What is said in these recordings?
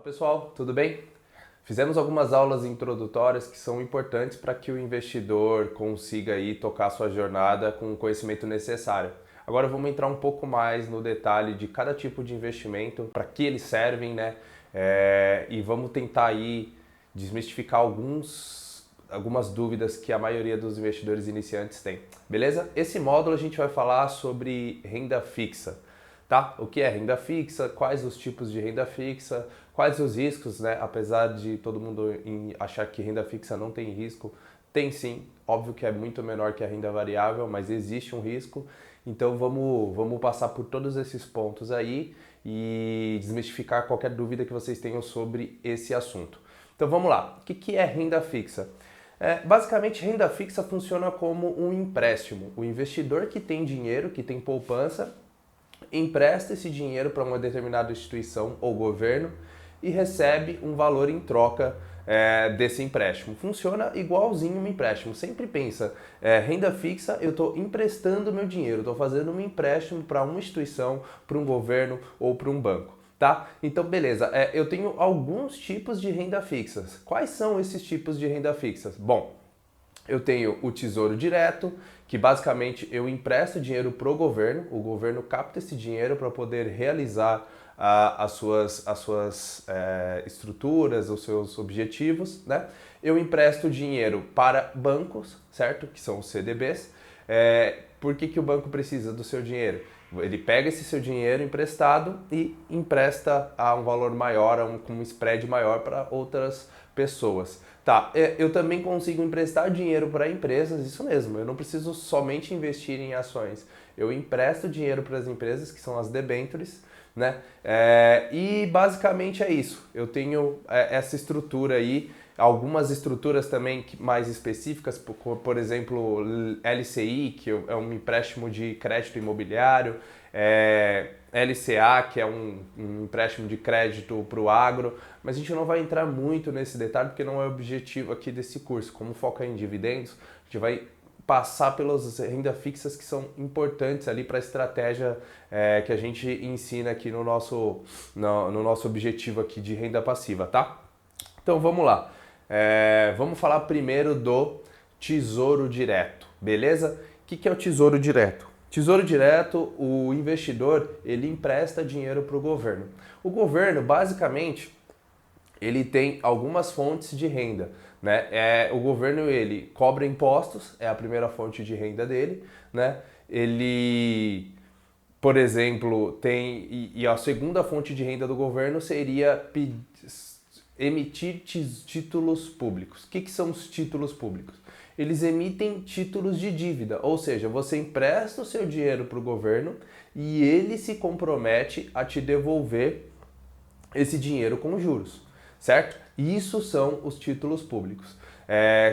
Fala pessoal, tudo bem? Fizemos algumas aulas introdutórias que são importantes para que o investidor consiga aí tocar a sua jornada com o conhecimento necessário. Agora vamos entrar um pouco mais no detalhe de cada tipo de investimento, para que eles servem, né? E vamos tentar aí desmistificar algumas dúvidas que a maioria dos investidores iniciantes tem. Beleza? Esse módulo a gente vai falar sobre renda fixa. Tá? O que é renda fixa, quais os tipos de renda fixa, quais os riscos, né? Apesar de todo mundo achar que renda fixa não tem risco, tem sim, óbvio que é muito menor que a renda variável, mas existe um risco. Então vamos passar por todos esses pontos aí e desmistificar qualquer dúvida que vocês tenham sobre esse assunto. Então vamos lá, o que é renda fixa? Basicamente, renda fixa funciona como um empréstimo. O investidor que tem dinheiro, que tem poupança, empresta esse dinheiro para uma determinada instituição ou governo e recebe um valor em troca desse empréstimo. Funciona igualzinho um empréstimo. Sempre pensa, renda fixa, eu estou emprestando meu dinheiro, estou fazendo um empréstimo para uma instituição, para um governo ou para um banco. Tá? Então, beleza, eu tenho alguns tipos de renda fixas. Quais são esses tipos de renda fixas? Bom, eu tenho o Tesouro Direto, que basicamente eu empresto dinheiro para o governo capta esse dinheiro para poder realizar as suas estruturas, os seus objetivos, né? Eu empresto dinheiro para bancos, certo? Que são os CDBs. Por que o banco precisa do seu dinheiro? Ele pega esse seu dinheiro emprestado e empresta a um valor maior, com um spread maior para outras pessoas. Tá, eu também consigo emprestar dinheiro para empresas, isso mesmo, eu não preciso somente investir em ações. Eu empresto dinheiro para as empresas, que são as debentures, né? E basicamente é isso. Eu tenho essa estrutura aí, algumas estruturas também mais específicas, por exemplo, LCI, que é um empréstimo de crédito imobiliário, LCA, que é um empréstimo de crédito para o agro, mas a gente não vai entrar muito nesse detalhe porque não é o objetivo aqui desse curso. Como foca em dividendos, a gente vai passar pelas rendas fixas que são importantes ali para a estratégia que a gente ensina aqui no nosso objetivo aqui de renda passiva, tá? Então vamos lá. Vamos falar primeiro do Tesouro Direto, beleza? O que é o Tesouro Direto? Tesouro Direto, o investidor, ele empresta dinheiro para o governo. O governo, basicamente, ele tem algumas fontes de renda, né? O governo, ele cobra impostos, é a primeira fonte de renda dele, né? Ele, por exemplo, e a segunda fonte de renda do governo seria emitir títulos públicos. O que são os títulos públicos? Eles emitem títulos de dívida, ou seja, você empresta o seu dinheiro para o governo e ele se compromete a te devolver esse dinheiro com juros, certo? Isso são os títulos públicos,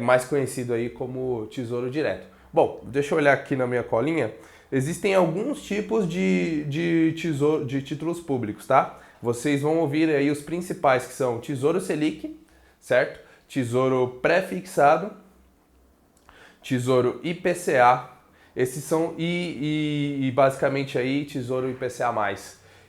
mais conhecido aí como Tesouro Direto. Bom, deixa eu olhar aqui na minha colinha. Existem alguns tipos de títulos públicos, tá? Vocês vão ouvir aí os principais, que são Tesouro Selic, certo? Tesouro Pré-fixado, Tesouro IPCA, esses são e basicamente aí Tesouro IPCA+.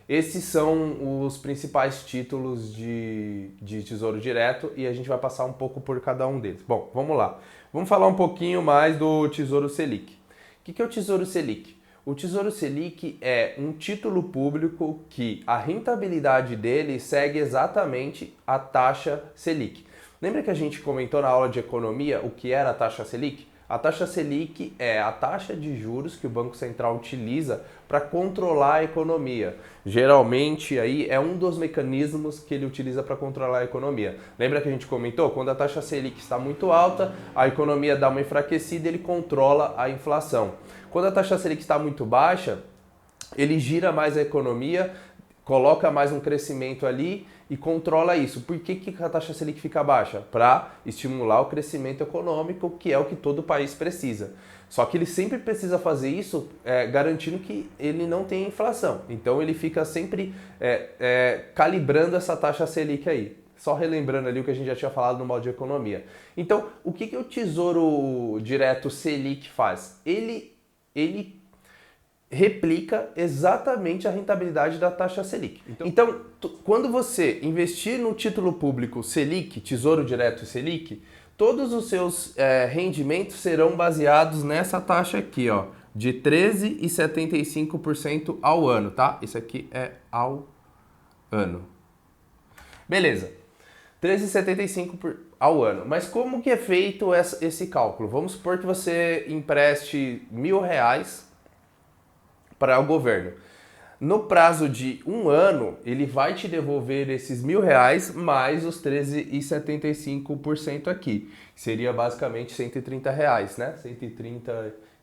Esses são os principais títulos de Tesouro Direto e a gente vai passar um pouco por cada um deles. Bom, vamos lá. Vamos falar um pouquinho mais do Tesouro Selic. O que é o Tesouro Selic? O Tesouro Selic é um título público que a rentabilidade dele segue exatamente a taxa Selic. Lembra que a gente comentou na aula de economia o que era a taxa Selic? A taxa Selic é a taxa de juros que o Banco Central utiliza para controlar a economia. Geralmente aí é um dos mecanismos que ele utiliza para controlar a economia. Lembra que a gente comentou? Quando a taxa Selic está muito alta, a economia dá uma enfraquecida e ele controla a inflação. Quando a taxa Selic está muito baixa, ele gira mais a economia, coloca mais um crescimento ali e controla isso. Por que a taxa Selic fica baixa? Para estimular o crescimento econômico, que é o que todo país precisa. Só que ele sempre precisa fazer isso garantindo que ele não tenha inflação. Então ele fica sempre calibrando essa taxa Selic aí. Só relembrando ali o que a gente já tinha falado no modo de economia. Então, o que o Tesouro Direto Selic faz? Ele replica exatamente a rentabilidade da taxa Selic. Então, quando você investir no título público Selic, Tesouro Direto Selic, todos os seus rendimentos serão baseados nessa taxa aqui, ó, de 13,75% ao ano, tá? Isso aqui é ao ano. Beleza. 13,75 ao ano. Mas como que é feito esse cálculo? Vamos supor que você empreste R$1.000 para o governo. No prazo de um ano, ele vai te devolver esses R$1.000 mais os 13,75% aqui. Seria basicamente R$130, né?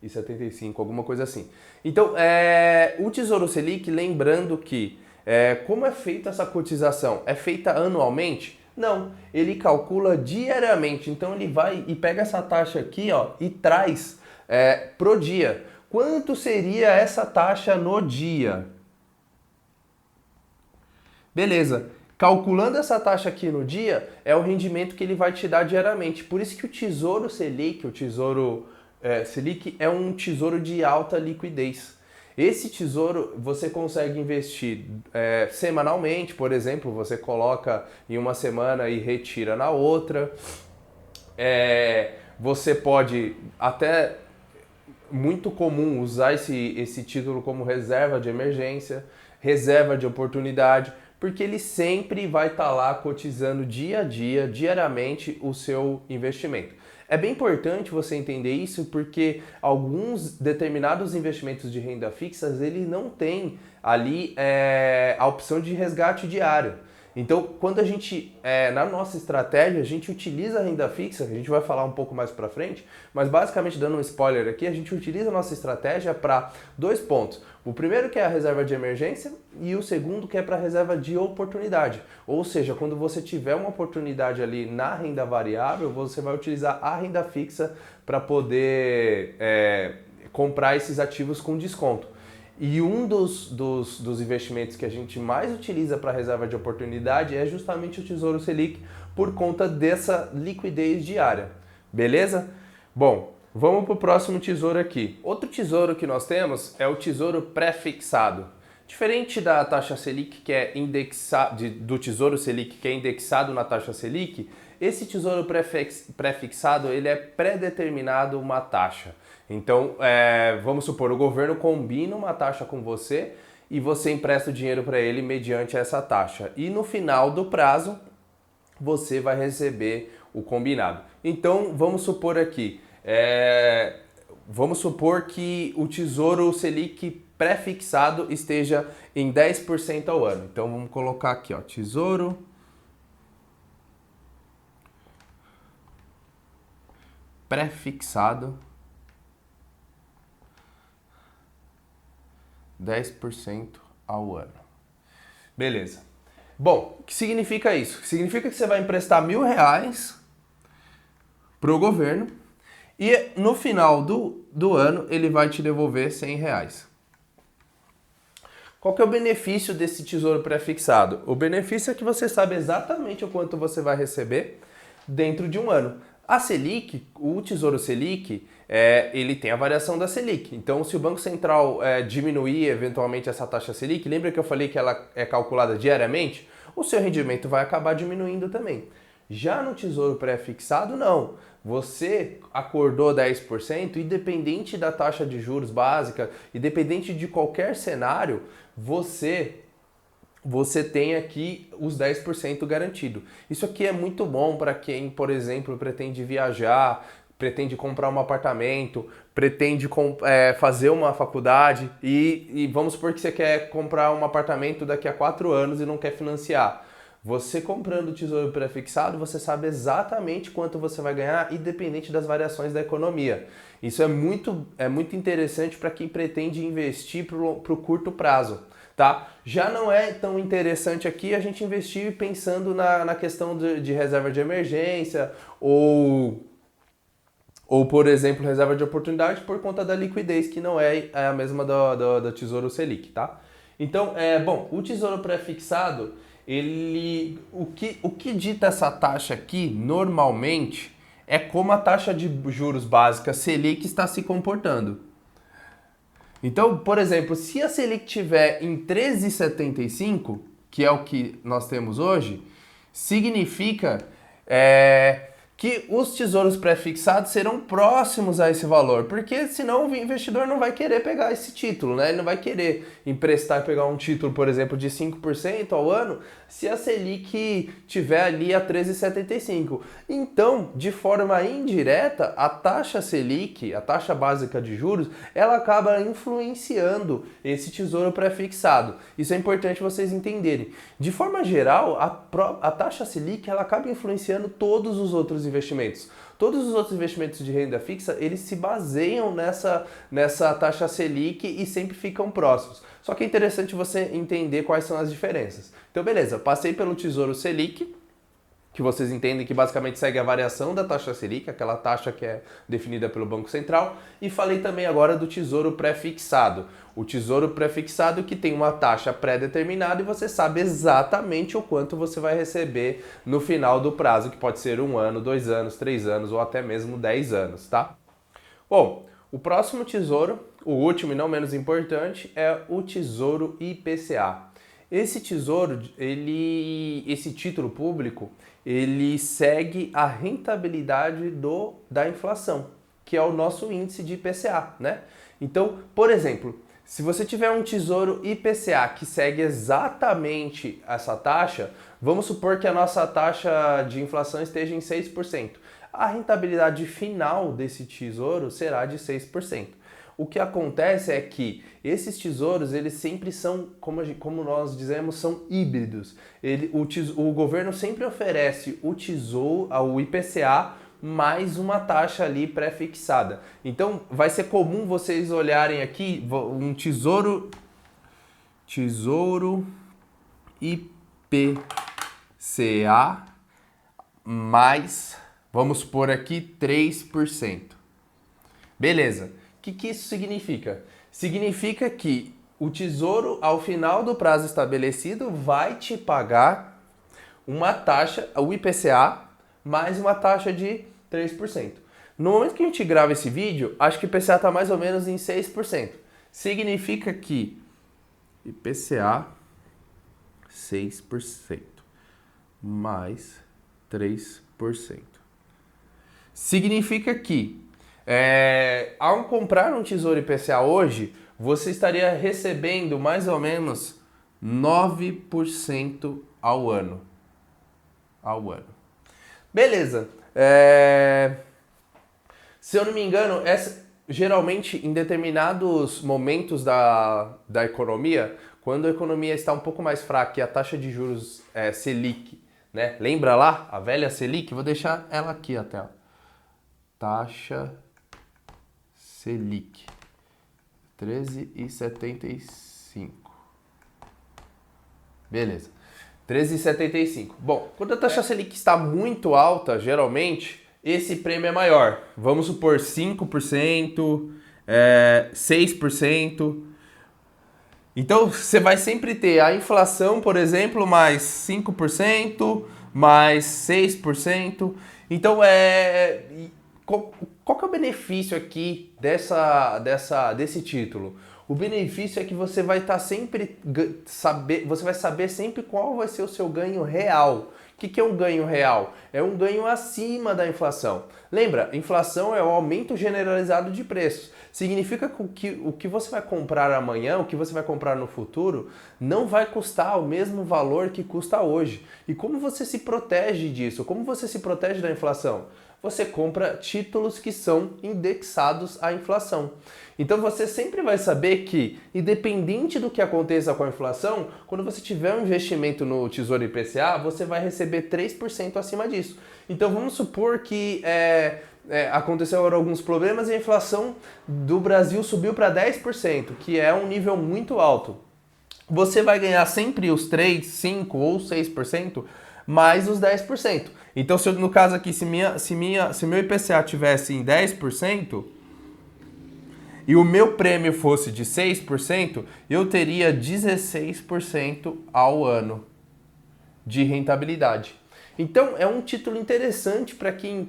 130,75, alguma coisa assim. Então, o Tesouro Selic, lembrando que como é feita essa cotização? É feita anualmente? Não, ele calcula diariamente. Então ele vai e pega essa taxa aqui, ó, e traz pro dia. Quanto seria essa taxa no dia? Beleza. Calculando essa taxa aqui no dia, é o rendimento que ele vai te dar diariamente. Por isso que o Tesouro Selic, Selic é um tesouro de alta liquidez. Esse tesouro você consegue investir semanalmente, por exemplo, você coloca em uma semana e retira na outra. Você pode até, muito comum, usar esse título como reserva de emergência, reserva de oportunidade, porque ele sempre vai estar lá cotizando dia a dia, diariamente, o seu investimento. É bem importante você entender isso porque alguns determinados investimentos de renda fixa, ele não tem ali a opção de resgate diário. Então, quando a gente, na nossa estratégia, a gente utiliza a renda fixa, que a gente vai falar um pouco mais para frente, mas basicamente, dando um spoiler aqui, a gente utiliza a nossa estratégia para 2 pontos. O primeiro que é a reserva de emergência e o segundo que é para a reserva de oportunidade. Ou seja, quando você tiver uma oportunidade ali na renda variável, você vai utilizar a renda fixa para poder comprar esses ativos com desconto. E um dos investimentos que a gente mais utiliza para reserva de oportunidade é justamente o Tesouro Selic por conta dessa liquidez diária. Beleza? Bom, vamos para o próximo tesouro aqui. Outro tesouro que nós temos é o Tesouro Pré-fixado. Diferente da taxa Selic, que é do Tesouro Selic, que é indexado na taxa Selic, esse Tesouro Pré-fixado ele é pré-determinado uma taxa. Então, vamos supor, o governo combina uma taxa com você e você empresta o dinheiro para ele mediante essa taxa. E no final do prazo, você vai receber o combinado. Então, vamos supor aqui, vamos supor que o Tesouro Selic pré-fixado esteja em 10% ao ano. Então, vamos colocar aqui, ó, Tesouro pré-fixado 10% ao ano. Beleza. Bom, o que significa isso? Significa que você vai emprestar R$1.000 para o governo e no final do ano ele vai te devolver R$100. Qual que é o benefício desse tesouro pré-fixado? O benefício é que você sabe exatamente o quanto você vai receber dentro de um ano. A Selic, o Tesouro Selic, ele tem a variação da Selic. Então, se o Banco Central diminuir eventualmente essa taxa Selic, lembra que eu falei que ela é calculada diariamente? O seu rendimento vai acabar diminuindo também. Já no Tesouro Pré-fixado, não. Você acordou 10%, independente da taxa de juros básica, independente de qualquer cenário, você tem aqui os 10% garantido. Isso aqui é muito bom para quem, por exemplo, pretende viajar, pretende comprar um apartamento, pretende fazer uma faculdade e vamos supor que você quer comprar um apartamento daqui a 4 anos e não quer financiar. Você comprando o Tesouro Pré-fixado, você sabe exatamente quanto você vai ganhar, independente das variações da economia. Isso é muito interessante para quem pretende investir para o curto prazo. Tá? Já não é tão interessante aqui a gente investir pensando na questão de reserva de emergência ou, por exemplo, reserva de oportunidade por conta da liquidez, que não é a mesma do Tesouro Selic, tá? Então, bom, o Tesouro Pré-fixado, o que dita essa taxa aqui, normalmente, é como a taxa de juros básica Selic está se comportando. Então, por exemplo, se a Selic tiver em 13,75, que é o que nós temos hoje, significa que os tesouros pré-fixados serão próximos a esse valor, porque senão o investidor não vai querer pegar esse título, né? Ele não vai querer emprestar e pegar um título, por exemplo, de 5% ao ano, se a Selic tiver ali a 13,75. Então, de forma indireta, a taxa Selic, a taxa básica de juros, ela acaba influenciando esse tesouro pré-fixado. Isso é importante vocês entenderem. De forma geral, a taxa Selic, ela acaba influenciando todos os outros investimentos. Todos os outros investimentos de renda fixa, eles se baseiam nessa taxa Selic e sempre ficam próximos. Só que é interessante você entender quais são as diferenças. Então, beleza, passei pelo Tesouro Selic, que vocês entendem que basicamente segue a variação da taxa Selic, aquela taxa que é definida pelo Banco Central, e falei também agora do Tesouro Pré-fixado. O Tesouro Pré-fixado que tem uma taxa pré-determinada e você sabe exatamente o quanto você vai receber no final do prazo, que pode ser 1 ano, 2 anos, 3 anos ou até mesmo 10 anos, tá? Bom, o próximo tesouro, o último e não menos importante, é o Tesouro IPCA. Esse tesouro, esse título público, ele segue a rentabilidade da inflação, que é o nosso índice de IPCA, né? Então, por exemplo, se você tiver um tesouro IPCA que segue exatamente essa taxa, vamos supor que a nossa taxa de inflação esteja em 6%. A rentabilidade final desse tesouro será de 6%. O que acontece é que esses tesouros, eles sempre são, como nós dizemos, são híbridos. O governo sempre oferece o tesouro, o IPCA, mais uma taxa ali pré-fixada. Então, vai ser comum vocês olharem aqui um tesouro IPCA mais, vamos pôr aqui, 3%. Beleza. O que isso significa? Significa que o tesouro, ao final do prazo estabelecido, vai te pagar uma taxa, o IPCA, mais uma taxa de 3%. No momento que a gente grava esse vídeo, acho que o IPCA está mais ou menos em 6%. Significa que IPCA 6% mais 3%. Significa que ao comprar um tesouro IPCA hoje, você estaria recebendo mais ou menos 9% ao ano. Beleza. Se eu não me engano, geralmente em determinados momentos da economia, quando a economia está um pouco mais fraca e a taxa de juros Selic, né? Lembra lá a velha Selic? Vou deixar ela aqui até. Ó. Taxa Selic 13,75. Beleza. 13,75. Bom, quando a taxa Selic está muito alta, geralmente, esse prêmio é maior. Vamos supor 5%, 6%. Então, você vai sempre ter a inflação, por exemplo, mais 5%, mais 6%. Então, qual que é o benefício aqui desse título? O benefício é que você vai estar sempre você vai saber sempre qual vai ser o seu ganho real. O que é um ganho real? É um ganho acima da inflação. Lembra, inflação é o aumento generalizado de preços. Significa que o que você vai comprar amanhã, o que você vai comprar no futuro, não vai custar o mesmo valor que custa hoje. E como você se protege disso? Como você se protege da inflação? Você compra títulos que são indexados à inflação. Então você sempre vai saber que, independente do que aconteça com a inflação, quando você tiver um investimento no Tesouro IPCA, você vai receber 3% acima disso. Então vamos supor que aconteceram alguns problemas e a inflação do Brasil subiu para 10%, que é um nível muito alto. Você vai ganhar sempre os 3, 5 ou 6%, mais os 10%. Então, no caso aqui, se meu IPCA tivesse em 10% e o meu prêmio fosse de 6%, eu teria 16% ao ano de rentabilidade. Então, é um título interessante para quem,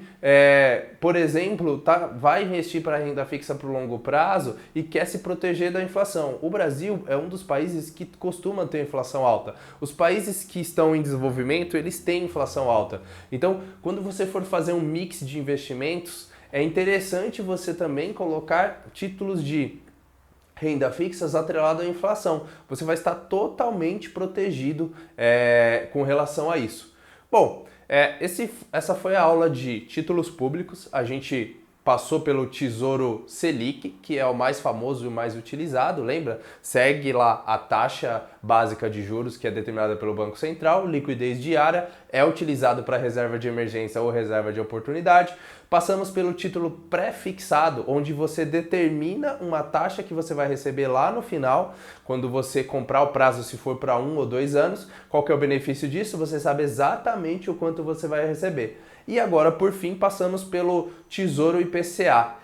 por exemplo, vai investir para renda fixa para o longo prazo e quer se proteger da inflação. O Brasil é um dos países que costuma ter inflação alta. Os países que estão em desenvolvimento, eles têm inflação alta. Então, quando você for fazer um mix de investimentos, é interessante você também colocar títulos de renda fixas atrelado à inflação. Você vai estar totalmente protegido com relação a isso. Bom, essa foi a aula de títulos públicos. A gente passou pelo Tesouro Selic, que é o mais famoso e o mais utilizado, lembra? Segue lá a taxa básica de juros, que é determinada pelo Banco Central, liquidez diária, é utilizado para reserva de emergência ou reserva de oportunidade. Passamos pelo título pré-fixado, onde você determina uma taxa que você vai receber lá no final, quando você comprar o prazo, se for para 1 ou 2 anos. Qual que é o benefício disso? Você sabe exatamente o quanto você vai receber. E agora, por fim, passamos pelo Tesouro IPCA,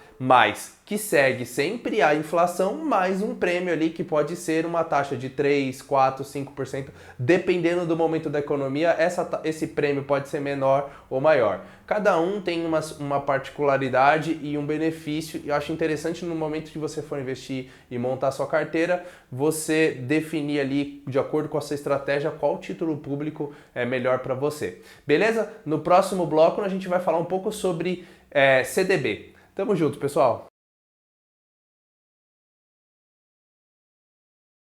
que segue sempre a inflação, mais um prêmio ali que pode ser uma taxa de 3, 4, 5%, dependendo do momento da economia, esse prêmio pode ser menor ou maior. Cada um tem uma particularidade e um benefício, e eu acho interessante no momento que você for investir e montar a sua carteira, você definir ali, de acordo com a sua estratégia, qual título público é melhor para você. Beleza? No próximo bloco a gente vai falar um pouco sobre CDB. Tamo junto, pessoal!